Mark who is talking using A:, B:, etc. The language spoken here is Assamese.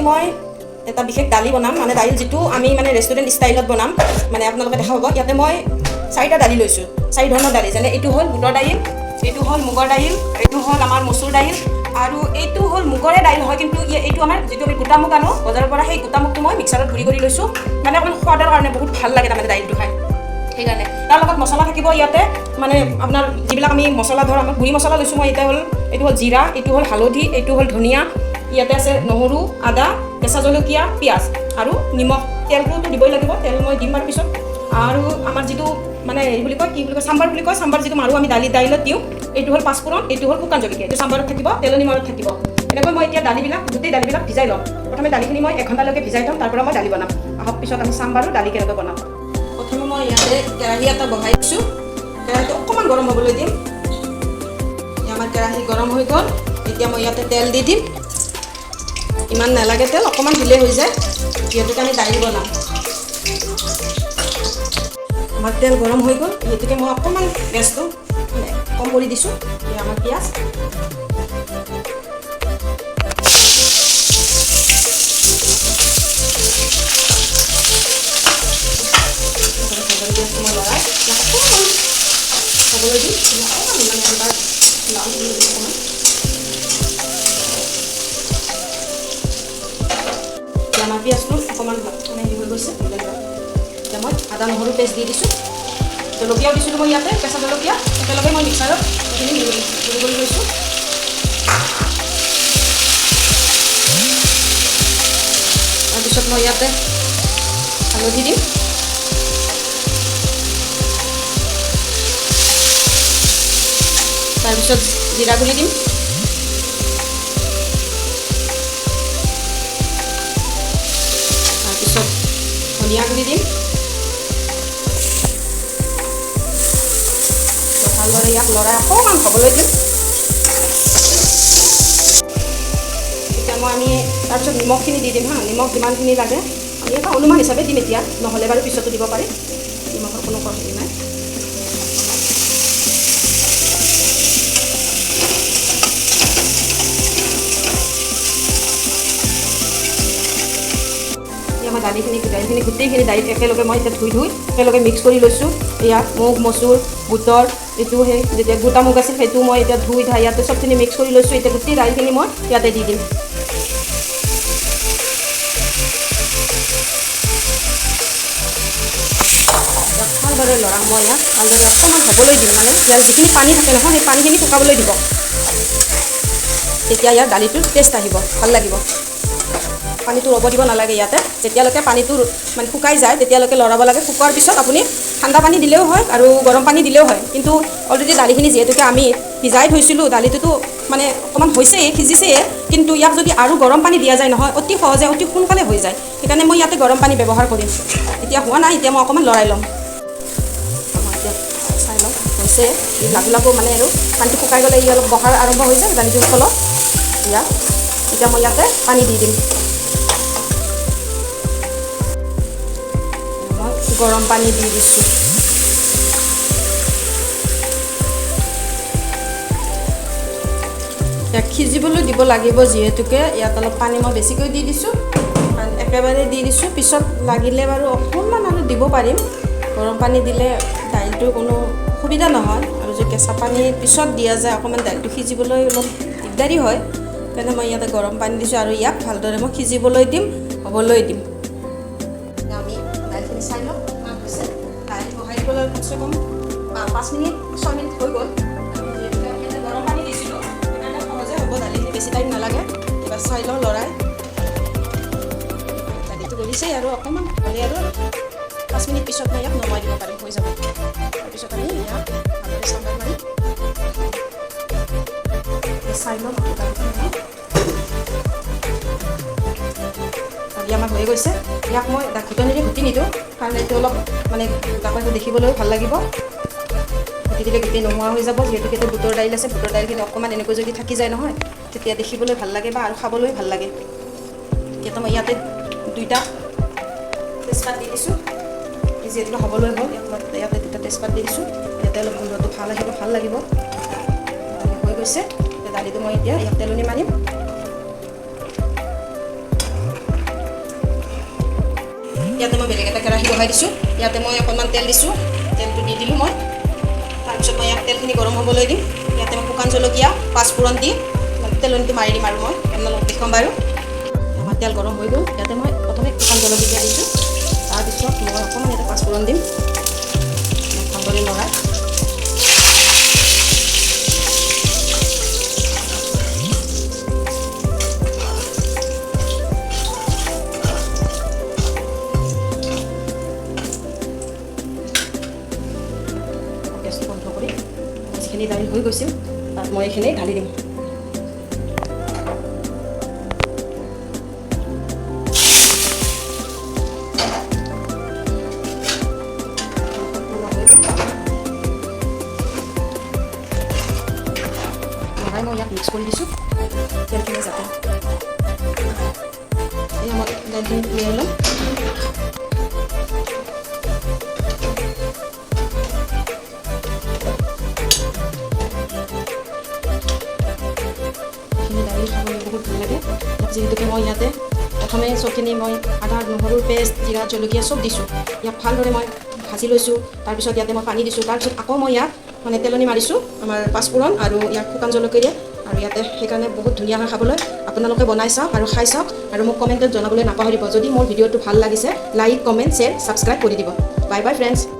A: মই এটা বিশেষ দালি বনাম, মানে দাইল যিটো আমি মানে ৰেষ্টুৰেণ্ট ষ্টাইলত বনাম, মানে আপোনালোকে দেখা পাব। ইয়াতে মই 4টা দালি লৈছোঁ, 4 ধৰণৰ দালি। যেনে এইটো হ'ল বুটৰ দাইল, এইটো হ'ল মুগৰ দাইল, এইটো হ'ল আমাৰ মচুৰ দাইল, আৰু এইটো হ'ল মুগৰে দাইল হয়, কিন্তু এইটো আমাৰ যিটো আমি গোটা মুগ আনো বজাৰৰ পৰা, সেই গোটা মুগটো মই মিক্সাৰত গুড়ি কৰি লৈছোঁ, মানে অকণমান সোৱাদৰ কাৰণে বহুত ভাল লাগে তাৰমানে দাইলটো খাই, সেইকাৰণে। তাৰ লগত মছলা থাকিব ইয়াতে, মানে আপোনাৰ যিবিলাক আমি মছলা ধৰ আমাৰ গুড়ি মছলা লৈছোঁ মই। এইটো হ'ল জিৰা, এইটো হ'ল হালধি, এইটো হ'ল ধনিয়া, ইয়াতে আছে নহৰু, আদা, কেঁচা জলকীয়া, পিঁয়াজ আৰু নিমখ। তেলটোতো দিবই লাগিব, তেল মই দিম বাৰু পিছত। আৰু আমাৰ যিটো মানে হেৰি বুলি কয়, কি বুলি কয়, চাম্বাৰ বুলি কয়, চাম্বাৰ যিটো মাৰোঁ আমি দাইলত দিওঁ, এইটো হ'ল পাঁচফোৰণ, এইটো হ'ল শুকান জলকীয়া। এইটো চাম্বাৰত থাকিব, তেলনি মাৰত থাকিব। এনেকৈ মই এতিয়া গোটেই দালিবিলাক ভিজাই ল'ম। প্ৰথমে দালিখিনি মই 1 ঘণ্টালৈকে ভিজাই থ'ম, তাৰ পৰা মই দালি বনাম। আহক পিছত আমি চাম বাৰু দালি কেনেকৈ বনাম। প্ৰথমে মই ইয়াতে কেৰাহী এটা বহাই দিছোঁ, কেৰাহীটো অকণমান গৰম হ'বলৈ দিম। আমাৰ কেৰাহী গৰম হৈ গ'ল, এতিয়া মই ইয়াতে তেল দি দিম। ইমান নালাগে তেল, অকণমান দিলেই হৈ যায়, যিহেতুকে আমি দাইল বনাম। আমাৰ তেল গৰম হৈ গ'ল, যিহেতুকে মই অকণমান গেছটো মানে কম কৰি দিছোঁ। এতিয়া আমাৰ পিঁয়াজ, মই লৰাই অকণমান হ'বলৈ দিম, অকণমান মানে এবাৰ লাল হ'বলৈ দিম অকণমান। আমাৰ পিঁয়াজটো অকণমান মানে হেৰি হৈ গৈছে, এতিয়া মই আদা নহৰু পেষ্ট দি দিছোঁ, জলকীয়াও দিছিলোঁ মই ইয়াতে, কেঁচা জলকীয়া একেলগে মই মিক্সাৰত এইখিনি গুড়ি কৰি লৈছোঁ। তাৰপিছত মই ইয়াতে হালধি দিম, তাৰপিছত জিৰা গুড়ি দিম, তাৰপিছত ধনিয়া গুড়ি দিম। ভালদৰে ইয়াক লৰাই অকণমান হ'বলৈ দিম। এতিয়া আমি তাৰপিছত নিমখখিনি দি দিম হা, নিমখ যিমানখিনি লাগে আমি এটা অনুমান হিচাপে দিম এতিয়া, নহ'লে বাৰু পিছতো দিব পাৰি, নিমখৰ কোনো হেৰি নাই। আমাৰ দালিখিনি গোটেইখিনি দাইল একেলগে মই এতিয়া ধুই একেলগে মিক্স কৰি লৈছোঁ। ইয়াত মুগ, মচুৰ, বুটৰ, এইটো সেই যেতিয়া গোটা মুগ আছিল সেইটো মই এতিয়া ধুই ইয়াতে চবখিনি মিক্স কৰি লৈছোঁ। এতিয়া গোটেই দাইলখিনি মই ইয়াতে দি দিম। ভালদৰে লৰাম মই ইয়াত, ভালদৰে অকণমান হ'বলৈ দিম, মানে ইয়াৰ যিখিনি পানী থাকে নহয় সেই পানীখিনি শুকাবলৈ দিব। তেতিয়া ইয়াৰ দালিটোৰ টেষ্ট আহিব, ভাল লাগিব। পানীটো ৰ'ব দিব নালাগে ইয়াতে, যেতিয়ালৈকে পানীটো মানে শুকাই যায় তেতিয়ালৈকে লৰাব লাগে। শুকোৱাৰ পিছত আপুনি ঠাণ্ডা পানী দিলেও হয় আৰু গৰম পানী দিলেও হয়, কিন্তু অলৰেডি দালিখিনি যিহেতুকে আমি ভিজাই থৈছিলোঁ, দালিটোতো মানে অকণমান হৈছেই, সিজিছেই, কিন্তু ইয়াক যদি আৰু গৰম পানী দিয়া যায় নহয় অতি সহজে অতি সোনকালে হৈ যায়। সেইকাৰণে মই ইয়াতে গৰম পানী ব্যৱহাৰ কৰিম। এতিয়া হোৱা নাই, এতিয়া মই অকণমান লৰাই ল'ম। এতিয়া চাই লওঁ হৈছে, লাডু মানে আৰু পানীটো শুকাই গ'লে ই অলপ বহাৰ আৰম্ভ হৈ যায় দালিটোৰ তলত। এতিয়া মই ইয়াতে পানী দি দিম। মই গৰম পানী দি দিছোঁ। ইয়াক সিজিবলৈ দিব লাগিব, যিহেতুকে ইয়াত অলপ পানী মই বেছিকৈ দি দিছোঁ, একেবাৰে দি দিছোঁ। পিছত লাগিলে বাৰু অকণমান আৰু দিব পাৰিম। গৰম পানী দিলে দাইলটোৰ কোনো অসুবিধা নহয়, আৰু যদি কেঁচা পানী পিছত দিয়া যায় অকণমান দাইলটো সিজিবলৈ অলপ দিগদাৰী হয়। সেইকাৰণে মই ইয়াতে গৰম পানী দিছোঁ আৰু ইয়াক ভালদৰে মই সিজিবলৈ দিম, হ'বলৈ দিম। আমি দাইলখিনি চাই লওঁ কিমান হৈছে। দাইল বহাই দিবলৈ কমচে কম 5 মিনিট 6 মিনিট হৈ গ'ল। যিহেতুকে গৰম পানী দিছিলোঁ সেইকাৰণে সহজে হ'ব, দালিখিনি বেছি টাইম নালাগে। এবাৰ চাই লওঁ লৰাই, দালিটো গলিছেই আৰু অকণমান হ'লে আৰু 5 মিনিট পিছত মই ইয়াক নমাই দিব পাৰিম, হৈ যাব। তাৰপিছত আমি ইয়াক ভালদৰে চাম্বাৰ মাৰি চাই লওঁ। দালি আমাৰ হৈ গৈছে। ইয়াক মই ঘুটনিৰে ঘুটি নিদিওঁ, কাৰণ এইটো অলপ মানে দাকটো দেখিবলৈও ভাল লাগিব। ঘুটি দিলে গোটেই নোহোৱা হৈ যাব, যিহেতুকে এইটো বুটৰ দাইল আছে। বুটৰ দাইলখিনি অকণমান এনেকৈ যদি থাকি যায় নহয় তেতিয়া দেখিবলৈ ভাল লাগে বা আৰু খাবলৈ ভাল লাগে। এতিয়া মই ইয়াতে 2টা তেজপাত দি দিছোঁ, যিহেতুকে হ'বলৈ হ'ল। ইয়াতে 2টা তেজপাত দি দিছোঁ, ইয়াতে অলপ গোন্ধটো ভাল আহিব, ভাল লাগিব। হৈ গৈছে। দালিটো মই এতিয়া ইয়াত তেলনি মাৰিম। ইয়াতে মই বেলেগ এটা কেৰাহী বহাই দিছোঁ ইয়াতে মই অকণমান তেল দিছোঁ তেলটো দি দিলোঁ মই তাৰপিছত মই ইয়াত তেলখিনি গৰম হ'বলৈ দিম ইয়াতে মই শুকান জলকীয়া পাঁচফোৰণ দি তেলনিটো মাৰি দিম আৰু মই আপোনালোকক দেখুৱাম বাৰু আমাৰ তেল গৰম হৈ গ'ল ইয়াতে মই প্ৰথমে শুকান জলকীয়া দিছোঁ তাৰপিছত মই অকণমান ইয়াতে পাঁচফোৰণ দিম ভালদৰে লৰাই গেছটো বন্ধ কৰি যিখিনি দাইল হৈ গৈছিল তাত মই এইখিনি ঢালি দিম মই ইয়াত মিক্স কৰি দিছোঁ তেলখিনি যাতে এই মই দাইলখিনি উলিয়াই ল'ম দাইল খাবলৈ বহুত ভাল লাগে যিহেতুকে মই ইয়াতে প্ৰথমে চবখিনি মই আদা নহৰুৰ পেষ্ট জিৰা জলকীয়া চব দিছোঁ ইয়াক ভালদৰে মই ভাজি লৈছোঁ তাৰপিছত ইয়াতে মই পানী দিছোঁ তাৰপিছত আকৌ মই ইয়াত মানে তেলনি মাৰিছোঁ আমাৰ পাঁচফোৰণ আৰু ইয়াত শুকান জলকীয়া আৰু ইয়াতে সেইকাৰণে বহুত ধুনীয়া হয় খাবলৈ আপোনালোকে বনাই চাওক আৰু খাই চাওক আৰু মোক কমেণ্টত জনাবলৈ নাপাহৰিব যদি মোৰ ভিডিঅ'টো ভাল লাগিছে লাইক কমেণ্ট শ্বেয়াৰ ছাবস্ক্ৰাইব কৰি দিব বাই বাই ফ্ৰেণ্ডছ